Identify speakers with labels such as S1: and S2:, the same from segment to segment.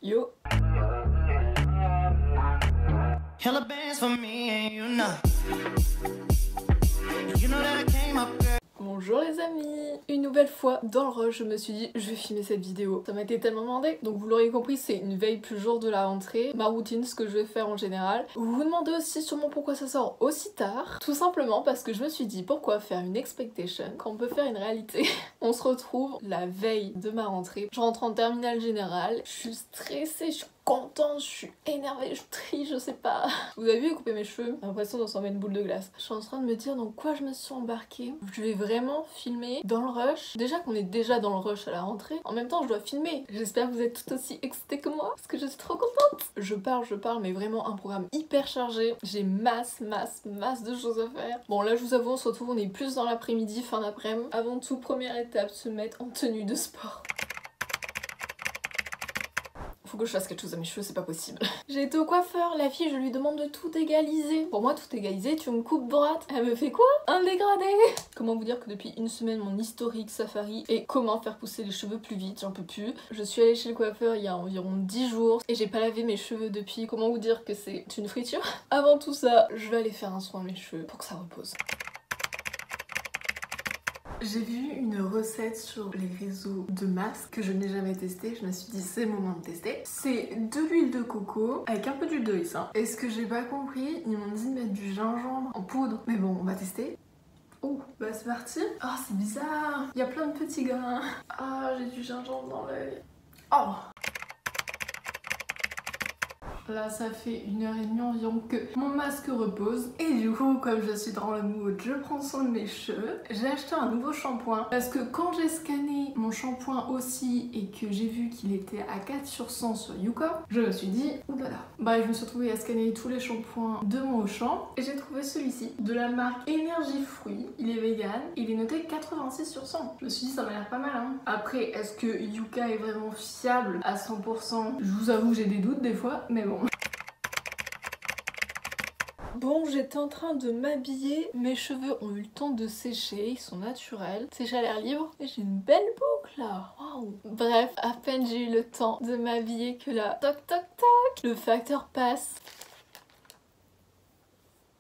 S1: Yo. Bonjour les amis. Une nouvelle fois dans le rush, je me suis dit je vais filmer cette vidéo. Ça m'a été tellement demandé. Donc vous l'aurez compris, c'est une veille plus jour de la rentrée. Ma routine, ce que je vais faire en général. Vous vous demandez aussi sûrement pourquoi ça sort aussi tard. Tout simplement parce que je me suis dit pourquoi faire une expectation quand on peut faire une réalité. On se retrouve la veille de ma rentrée. Je rentre en terminale générale. Je suis stressée, je suis contente, je suis énervée, je trie, je sais pas. Vous avez vu couper mes cheveux? J'ai l'impression d'en s'en mettre une boule de glace. Je suis en train de me dire dans quoi je me suis embarquée. Je vais vraiment filmer dans le rush. Déjà qu'on est déjà dans le rush à la rentrée, en même temps je dois filmer. J'espère que vous êtes tout aussi excités que moi parce que je suis trop contente. Je parle, mais vraiment un programme hyper chargé. J'ai masse de choses à faire. Bon là je vous avoue, on se retrouve, on est plus dans l'après-midi, fin d'après-midi. Avant tout, première étape, se mettre en tenue de sport. Faut que je fasse quelque chose à mes cheveux, c'est pas possible. J'ai été au coiffeur, la fille, je lui demande de tout égaliser. Pour moi, tout égaliser, tu me coupes droite. Elle me fait quoi? Un dégradé. Comment vous dire que depuis une semaine, mon historique Safari et comment faire pousser les cheveux plus vite, j'en peux plus. Je suis allée chez le coiffeur il y a environ 10 jours et j'ai pas lavé mes cheveux depuis. Comment vous dire que c'est une friture? Avant tout ça, je vais aller faire un soin à mes cheveux pour que ça repose. J'ai vu une recette sur les réseaux de masques que je n'ai jamais testé. Je me suis dit c'est le moment de tester. C'est de l'huile de coco avec un peu d'huile de ricin. Et ce que j'ai pas compris, ils m'ont dit de mettre du gingembre en poudre. Mais bon, on va tester. Oh, bah c'est parti. Oh, c'est bizarre. Il y a plein de petits grains. Ah, j'ai du gingembre dans l'œil. Oh! Là ça fait 1h30 environ que mon masque repose. Et du coup, comme je suis dans le mood, je prends soin de mes cheveux. J'ai acheté un nouveau shampoing parce que quand j'ai scanné mon shampoing aussi et que j'ai vu qu'il était à 4 sur 100 sur Youka, je me suis dit oulala. Bah je me suis retrouvée à scanner tous les shampoings de mon Auchan et j'ai trouvé celui-ci de la marque Énergie Fruits. Il est vegan, il est noté 86 sur 100. Je me suis dit ça m'a l'air pas mal hein. Après, est-ce que Yuka est vraiment fiable à 100%? Je vous avoue, j'ai des doutes des fois, mais bon. Bon, j'étais en train de m'habiller, mes cheveux ont eu le temps de sécher, ils sont naturels, sécher à l'air libre, et j'ai une belle boucle là, waouh. Bref, à peine j'ai eu le temps de m'habiller que là, toc toc toc, le facteur passe.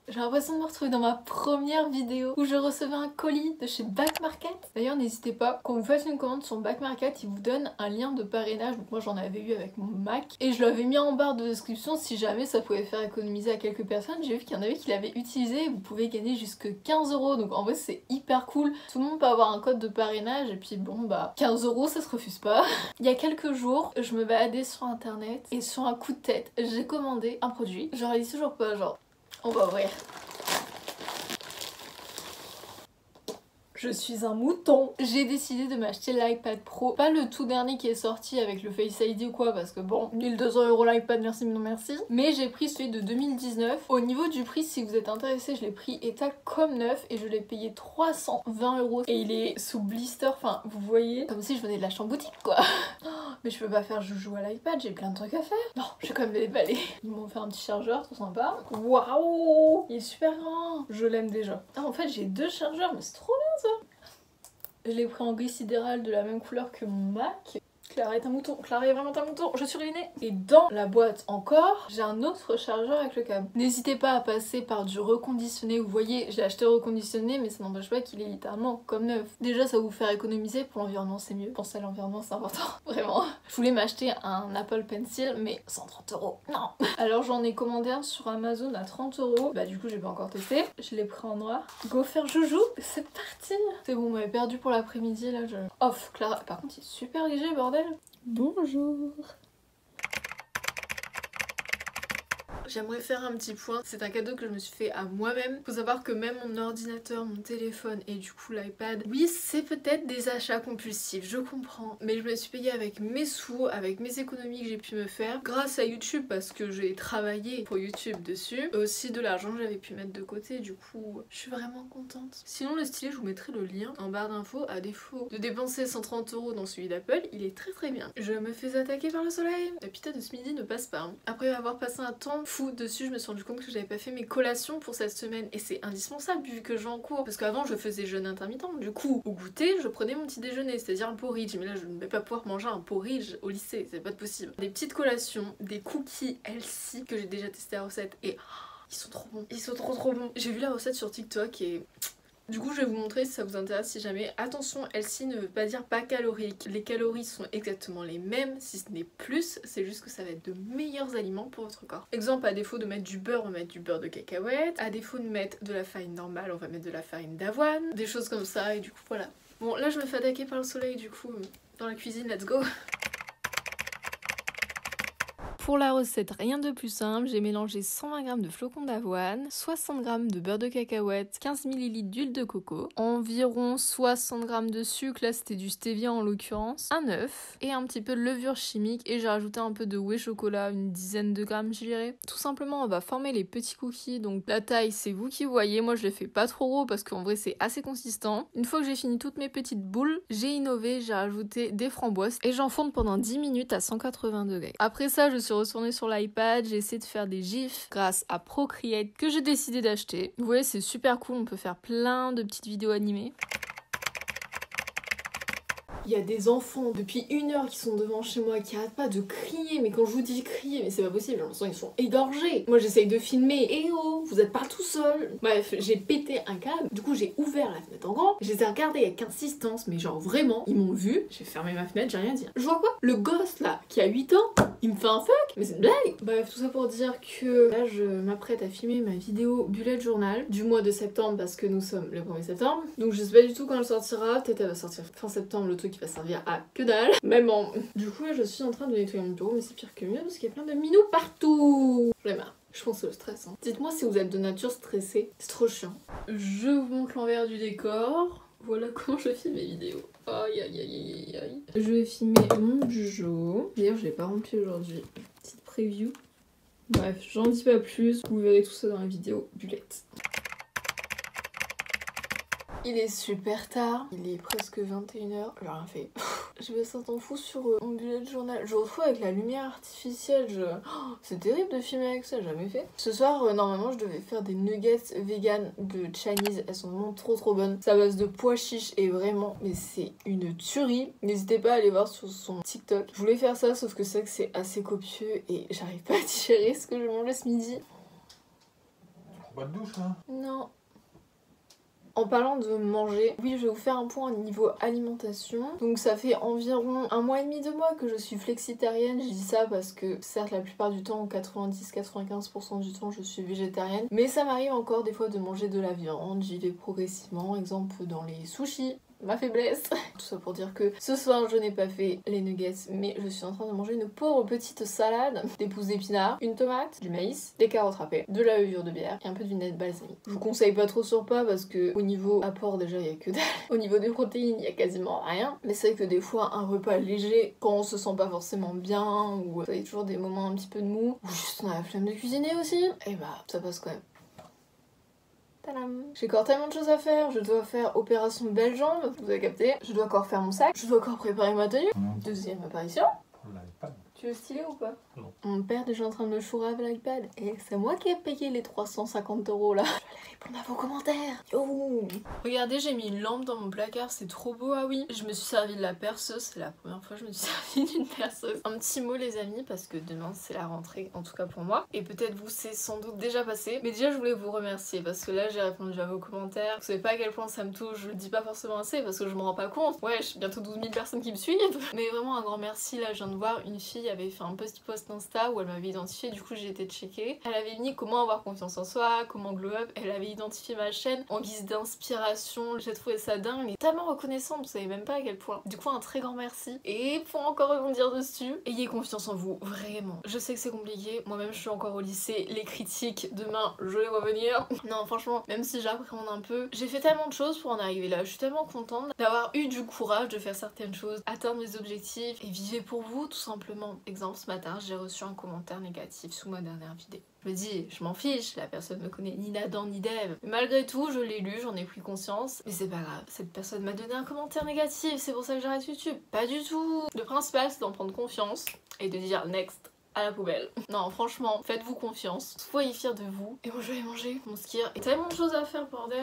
S1: J'ai l'impression de me retrouver dans ma première vidéo où je recevais un colis de chez Back Market. D'ailleurs n'hésitez pas, quand vous faites une commande sur Back Market, ils vous donnent un lien de parrainage. Donc moi j'en avais eu avec mon Mac et je l'avais mis en barre de description si jamais ça pouvait faire économiser à quelques personnes. J'ai vu qu'il y en avait qui l'avaient utilisé et vous pouvez gagner jusque 15 €. Donc en vrai c'est hyper cool. Tout le monde peut avoir un code de parrainage et puis bon bah 15 € ça se refuse pas. Il y a quelques jours, je me baladais sur internet et sur un coup de tête, j'ai commandé un produit. Je réalise toujours pas, genre on va ouvrir. Je suis un mouton. J'ai décidé de m'acheter l'iPad Pro. Pas le tout dernier qui est sorti avec le Face ID ou quoi parce que bon, 1200 € l'iPad, merci mais non merci. Mais j'ai pris celui de 2019. Au niveau du prix, si vous êtes intéressé, je l'ai pris état comme neuf et je l'ai payé 320 €. Et il est sous blister, enfin vous voyez, comme si je venais de l'acheter en boutique quoi. Mais je peux pas faire joujou à l'iPad, j'ai plein de trucs à faire. Non, je vais quand même les déballer. Ils m'ont fait un petit chargeur, trop sympa. Waouh, il est super grand. Je l'aime déjà. Ah en fait j'ai 2 chargeurs, mais c'est trop bien ça. Je l'ai pris en gris sidéral de la même couleur que mon Mac. Clara est un mouton, Clara est vraiment un mouton, je suis ruinée. Et dans la boîte encore, j'ai un autre chargeur avec le câble. N'hésitez pas à passer par du reconditionné. Vous voyez, je l'ai acheté reconditionné, mais ça n'empêche pas qu'il est littéralement comme neuf. Déjà, ça va vous faire économiser, pour l'environnement c'est mieux. Penser à l'environnement c'est important, vraiment. Je voulais m'acheter un Apple Pencil, mais 130 €, non. Alors j'en ai commandé un sur Amazon à 30 €. Bah du coup j'ai pas encore testé. Je l'ai pris en noir. Go faire joujou, c'est parti. C'est bon, on m'avait perdu pour l'après-midi là. Off, Clara. Par contre il est super léger, bordel. Bonjour. J'aimerais faire un petit point, c'est un cadeau que je me suis fait à moi-même. Faut savoir que même mon ordinateur, mon téléphone et du coup l'iPad, oui c'est peut-être des achats compulsifs, je comprends. Mais je me suis payée avec mes sous, avec mes économies que j'ai pu me faire grâce à YouTube parce que j'ai travaillé pour YouTube dessus. Et aussi de l'argent que j'avais pu mettre de côté, du coup je suis vraiment contente. Sinon le stylet, je vous mettrai le lien en barre d'infos. À défaut de dépenser 130 € dans celui d'Apple, il est très bien. Je me fais attaquer par le soleil. La pita de ce midi ne passe pas. Hein. Après avoir passé un temps fou dessus, je me suis rendu compte que j'avais pas fait mes collations pour cette semaine et c'est indispensable vu que je vais en cours. Parce qu'avant je faisais jeûne intermittent, du coup au goûter je prenais mon petit déjeuner, c'est-à-dire un porridge, mais là je ne vais pas pouvoir manger un porridge au lycée, c'est pas possible. Des petites collations, des cookies healthy que j'ai déjà testé la recette et ils sont trop bons, ils sont trop bons. J'ai vu la recette sur TikTok et du coup je vais vous montrer si ça vous intéresse si jamais. Attention, healthy ne veut pas dire pas calorique. Les calories sont exactement les mêmes, si ce n'est plus, c'est juste que ça va être de meilleurs aliments pour votre corps. Exemple, à défaut de mettre du beurre, on va mettre du beurre de cacahuète. À défaut de mettre de la farine normale, on va mettre de la farine d'avoine. Des choses comme ça et du coup voilà. Bon là je me fais attaquer par le soleil du coup dans la cuisine, let's go. Pour la recette, rien de plus simple, j'ai mélangé 120 g de flocons d'avoine, 60 g de beurre de cacahuète, 15 ml d'huile de coco, environ 60 g de sucre, là c'était du stevia en l'occurrence, un œuf et un petit peu de levure chimique et j'ai rajouté un peu de whey chocolat, une dizaine de grammes je dirais. Tout simplement on va former les petits cookies, donc la taille c'est vous qui voyez, moi je les fais pas trop gros parce qu'en vrai c'est assez consistant. Une fois que j'ai fini toutes mes petites boules, j'ai innové, j'ai rajouté des framboises et j'enfourne pendant 10 minutes à 180 degrés. Après ça je suis retournée sur l'iPad, j'ai essayé de faire des gifs grâce à Procreate que j'ai décidé d'acheter. Vous voyez c'est super cool, on peut faire plein de petites vidéos animées. Il y a des enfants depuis 1 heure qui sont devant chez moi qui arrêtent pas de crier, mais quand je vous dis crier, mais c'est pas possible, j'ai l'impression qu'ils sont égorgés. Moi j'essaye de filmer, et oh, vous êtes pas tout seul. Bref, j'ai pété un câble, du coup j'ai ouvert la fenêtre en grand, je les ai regardés avec insistance, mais genre vraiment, ils m'ont vu, j'ai fermé ma fenêtre, j'ai rien dit. Je vois quoi? Le gosse là, qui a 8 ans, il me fait un fuck? Mais c'est une blague! Bref, tout ça pour dire que là je m'apprête à filmer ma vidéo bullet journal du mois de septembre parce que nous sommes le 1er septembre. Donc je sais pas du tout quand elle sortira, peut-être elle va sortir fin septembre, le truc qui va servir à que dalle. Même en... Du coup là je suis en train de nettoyer mon bureau, mais c'est pire que mieux parce qu'il y a plein de minous partout. J'en ai marre. Je pense que le stress. Hein. Dites-moi si vous êtes de nature stressée. C'est trop chiant. Je vous montre l'envers du décor. Voilà comment je filme mes vidéos. Aïe aïe aïe aïe aïe. Je vais filmer mon Jujo. D'ailleurs je l'ai pas rempli aujourd'hui. Petite preview. Bref, j'en dis pas plus. Vous verrez tout ça dans la vidéo bullet. Il est super tard, il est presque 21h, j'ai rien fait. Je me sens en fou sur mon bullet journal. Je retrouve avec la lumière artificielle, c'est terrible de filmer avec ça, j'ai jamais fait. Ce soir, normalement, je devais faire des nuggets vegan de Chinese, elles sont vraiment trop bonnes. Ça base de pois chiches et vraiment, mais c'est une tuerie. N'hésitez pas à aller voir sur son TikTok. Je voulais faire ça, sauf que c'est vrai que c'est assez copieux et j'arrive pas à digérer ce que je mangeais ce midi.
S2: Pas de douche, hein?
S1: Non. En parlant de manger, oui je vais vous faire un point au niveau alimentation. Donc ça fait environ 1 mois et demi, 2 mois que je suis flexitarienne. Je dis ça parce que certes la plupart du temps, 90-95% du temps je suis végétarienne. Mais ça m'arrive encore des fois de manger de la viande, j'y vais progressivement. Exemple dans les sushis. Ma faiblesse. Tout ça pour dire que ce soir je n'ai pas fait les nuggets mais je suis en train de manger une pauvre petite salade, des pousses d'épinards, une tomate, du maïs, des carottes râpées, de la levure de bière et un peu de vinaigre balsamique. Je vous conseille pas trop sur pas parce que au niveau apport déjà il y a que dalle. Au niveau des protéines il y a quasiment rien. Mais c'est vrai que des fois un repas léger quand on se sent pas forcément bien ou il y a toujours des moments un petit peu de mou ou juste on a la flemme de cuisiner aussi, et bah ça passe quand même. J'ai encore tellement de choses à faire, je dois faire opération belle jambe, vous avez capté, je dois encore faire mon sac, je dois encore préparer ma tenue, deuxième apparition. Tu veux styler ou pas?
S2: Non.
S1: Mon père est déjà en train de me chourer avec l'iPad et c'est moi qui ai payé les 350 € là. Je vais aller répondre à vos commentaires. Yo! Regardez, j'ai mis une lampe dans mon placard, c'est trop beau, ah oui. Je me suis servi de la perceuse, c'est la première fois que je me suis servi d'une perceuse. Un petit mot les amis parce que demain c'est la rentrée, en tout cas pour moi. Et peut-être vous c'est sans doute déjà passé. Mais déjà je voulais vous remercier parce que là j'ai répondu à vos commentaires. Vous savez pas à quel point ça me touche, je le dis pas forcément assez parce que je me rends pas compte. Ouais, j'ai bientôt 12 000 personnes qui me suivent. Mais vraiment un grand merci, là je viens de voir une fille avait fait un petit post Insta où elle m'avait identifié, du coup j'ai été checker. Elle avait mis comment avoir confiance en soi, comment glow up, elle avait identifié ma chaîne en guise d'inspiration, j'ai trouvé ça dingue et tellement reconnaissante, vous savez même pas à quel point. Du coup un très grand merci et pour encore rebondir dessus, ayez confiance en vous, vraiment. Je sais que c'est compliqué, moi-même je suis encore au lycée, les critiques, demain je vais revenir. Non franchement, même si j'appréhende un peu, j'ai fait tellement de choses pour en arriver là, je suis tellement contente d'avoir eu du courage de faire certaines choses, atteindre mes objectifs et vivez pour vous tout simplement. Exemple ce matin j'ai reçu un commentaire négatif sous ma dernière vidéo. Je me dis je m'en fiche, la personne me connaît ni d'Adam ni d'Ève. Mais malgré tout je l'ai lu, j'en ai pris conscience. Mais c'est pas grave, cette personne m'a donné un commentaire négatif, c'est pour ça que j'arrête YouTube. Pas du tout. Le principal c'est d'en prendre confiance et de dire next. à la poubelle. Non franchement, faites-vous confiance, soyez fiers de vous. Et moi je vais aller manger mon skier. Et tellement de choses à faire bordel.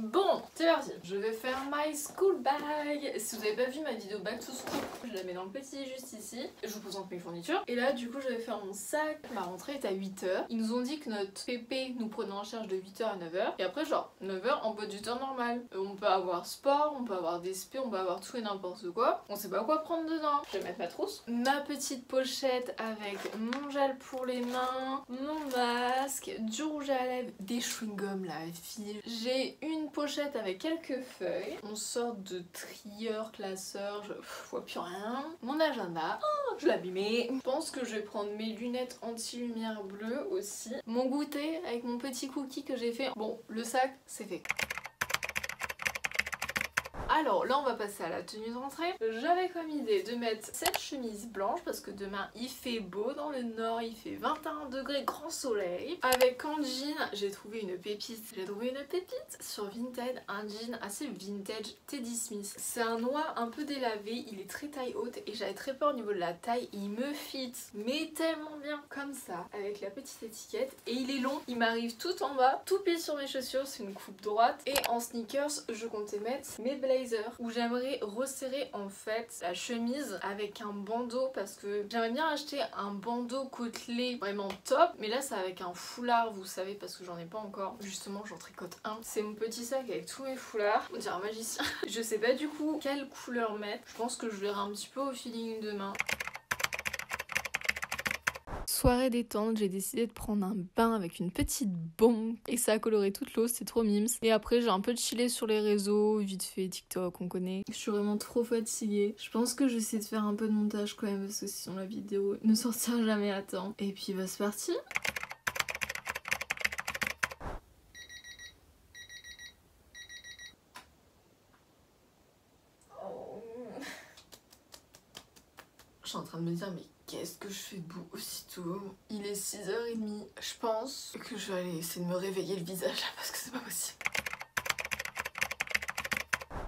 S1: Bon, c'est parti. Je vais faire my school bag. Si vous avez pas vu ma vidéo back to school, je la mets dans le petit juste ici. Je vous présente mes fournitures. Et là du coup je vais faire mon sac. Ma rentrée est à 8h. Ils nous ont dit que notre PP nous prenait en charge de 8h à 9h. Et après genre 9h en mode du temps normal. On peut avoir sport, on peut avoir des SP, on peut avoir tout et n'importe quoi. On sait pas quoi prendre dedans. Je vais mettre ma trousse. Ma petite pochette avec mon gel pour les mains, mon masque, du rouge à lèvres, des chewing-gums la fille. J'ai une pochette avec quelques feuilles, une sorte de trieur, classeur, je vois plus rien. Mon agenda, oh, je l'ai abîmé. Je pense que je vais prendre mes lunettes anti-lumière bleue aussi. Mon goûter avec mon petit cookie que j'ai fait. Bon, le sac, c'est fait. Alors là on va passer à la tenue de rentrée. J'avais comme idée de mettre cette chemise blanche parce que demain il fait beau dans le nord, il fait 21 degrés, grand soleil. Avec en jean, j'ai trouvé une pépite. Sur Vinted, un jean assez vintage Teddy Smith. C'est un noir un peu délavé, il est très taille haute et j'avais très peur au niveau de la taille. Il me fit, mais tellement bien comme ça, avec la petite étiquette. Et il est long, il m'arrive tout en bas, tout pile sur mes chaussures, c'est une coupe droite. Et en sneakers, je comptais mettre mes blazers où j'aimerais resserrer en fait la chemise avec un bandeau parce que j'aimerais bien acheter un bandeau côtelé vraiment top, mais là c'est avec un foulard, vous savez, parce que j'en ai pas encore. Justement j'en tricote un. C'est mon petit sac avec tous mes foulards, on dirait un magicien. Je sais pas du coup quelle couleur mettre, je pense que je verrai un petit peu au feeling demain. Soirée détente, j'ai décidé de prendre un bain avec une petite bombe et ça a coloré toute l'eau, c'est trop mimes. Et après j'ai un peu chillé sur les réseaux, vite fait TikTok, on connaît. Je suis vraiment trop fatiguée. Je pense que je vais essayer de faire un peu de montage quand même parce que sinon la vidéo ne sortira jamais à temps. Et puis bah c'est parti. Je suis en train de me dire mais qu'est-ce que je fais debout aussitôt? Il est 6h30. Je pense que je vais aller essayer de me réveiller le visage là parce que c'est pas possible.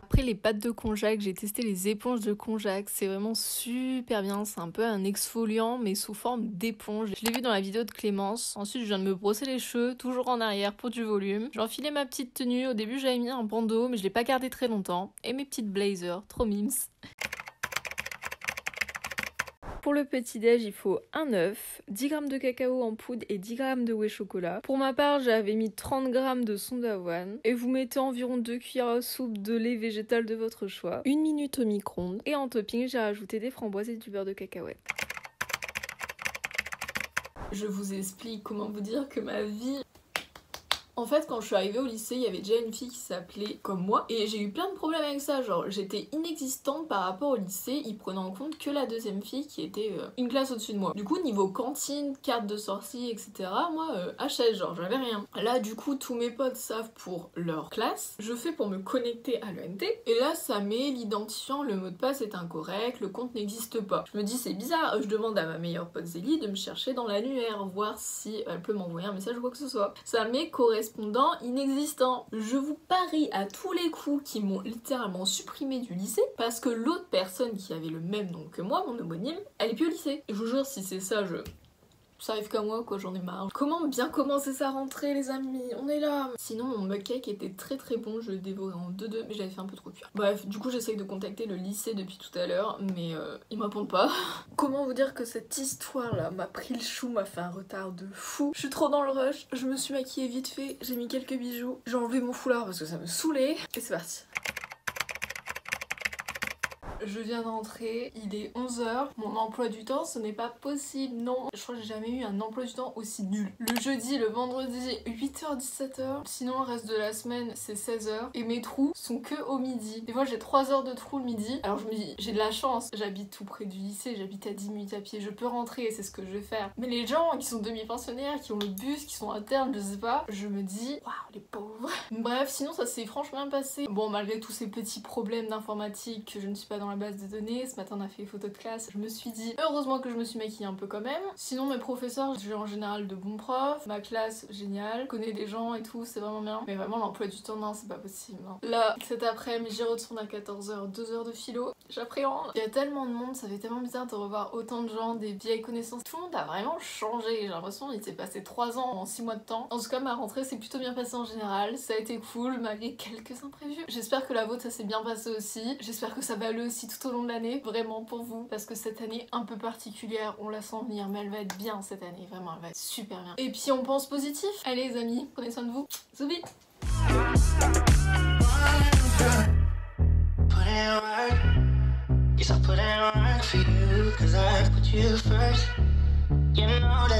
S1: Après les pâtes de konjac, j'ai testé les éponges de konjac. C'est vraiment super bien. C'est un peu un exfoliant mais sous forme d'éponge. Je l'ai vu dans la vidéo de Clémence. Ensuite je viens de me brosser les cheveux, toujours en arrière pour du volume. J'ai enfilé ma petite tenue. Au début j'avais mis un bandeau mais je l'ai pas gardé très longtemps. Et mes petites blazers, trop mimes. Pour le petit-déj, il faut un œuf, 10 g de cacao en poudre et 10 g de whey chocolat. Pour ma part, j'avais mis 30 g de son d'avoine. Et vous mettez environ 2 cuillères à soupe de lait végétal de votre choix. 1 minute au micro-ondes. Et en topping, j'ai rajouté des framboises et du beurre de cacahuète. Je vous explique comment vous dire que ma vie... En fait, quand je suis arrivée au lycée, il y avait déjà une fille qui s'appelait comme moi et j'ai eu plein de problèmes avec ça. Genre, j'étais inexistante par rapport au lycée, ils prenaient en compte que la deuxième fille qui était une classe au-dessus de moi. Du coup, niveau cantine, carte de sortie, etc., moi, HS, genre, j'avais rien. Là, du coup, tous mes potes savent pour leur classe. Je fais pour me connecter à l'ENT et là, ça met l'identifiant, le mot de passe est incorrect, le compte n'existe pas. Je me dis, c'est bizarre, je demande à ma meilleure pote Zélie de me chercher dans l'annuaire, voir si elle peut m'envoyer un message ou quoi que ce soit. Ça met correspondant inexistant. Je vous parie à tous les coups qu'ils m'ont littéralement supprimé du lycée parce que l'autre personne qui avait le même nom que moi, mon homonyme, elle est plus au lycée. Et je vous jure, si c'est ça, ça arrive qu'à moi quoi, j'en ai marre. Comment bien commencer sa rentrée les amis, on est là. Sinon mon mug cake était très très bon, je le dévorais en 2-2 mais j'avais fait un peu trop cuire. Bref, du coup j'essaye de contacter le lycée depuis tout à l'heure mais ils me répondent pas. Comment vous dire que cette histoire là m'a pris le chou, m'a fait un retard de fou. Je suis trop dans le rush, je me suis maquillée vite fait, j'ai mis quelques bijoux, j'ai enlevé mon foulard parce que ça me saoulait et c'est parti. Je viens d'entrer, il est 11h, mon emploi du temps ce n'est pas possible, non. Je crois que j'ai jamais eu un emploi du temps aussi nul. Le jeudi, le vendredi, 8h-17h, sinon le reste de la semaine c'est 16h. Et mes trous sont que au midi. Des fois j'ai 3 heures de trous le midi, alors je me dis j'ai de la chance, j'habite tout près du lycée, j'habite à 10 minutes à pied, je peux rentrer et c'est ce que je vais faire. Mais les gens qui sont demi-pensionnaires, qui ont le bus, qui sont internes, je sais pas, je me dis waouh les pauvres. Bref, sinon ça s'est franchement bien passé. Bon malgré tous ces petits problèmes d'informatique, que je ne suis pas dans la base de données. Ce matin on a fait les photos de classe. Je me suis dit heureusement que je me suis maquillée un peu quand même. Sinon mes professeurs, j'ai en général de bons profs. Ma classe, génial. Je connais des gens et tout, c'est vraiment bien. Mais vraiment l'emploi du temps, non, c'est pas possible. Hein. Là, cet après-midi, j'y retourne à 14h, 2 heures de philo. J'appréhende. Il y a tellement de monde, ça fait tellement bizarre de revoir autant de gens, des vieilles connaissances. Tout le monde a vraiment changé. J'ai l'impression qu'il s'est passé 3 ans en 6 mois de temps. En tout cas, ma rentrée s'est plutôt bien passée en général. Ça a été cool, malgré quelques imprévus. J'espère que la vôtre, ça s'est bien passé aussi. J'espère que ça va aller aussi tout au long de l'année, vraiment pour vous. Parce que cette année un peu particulière, on la sent venir, mais elle va être bien cette année. Vraiment, elle va être super bien. Et puis on pense positif. Allez les amis, prenez soin de vous. Zoubi! Yes, I put in work for you, 'cause I put you first. You know that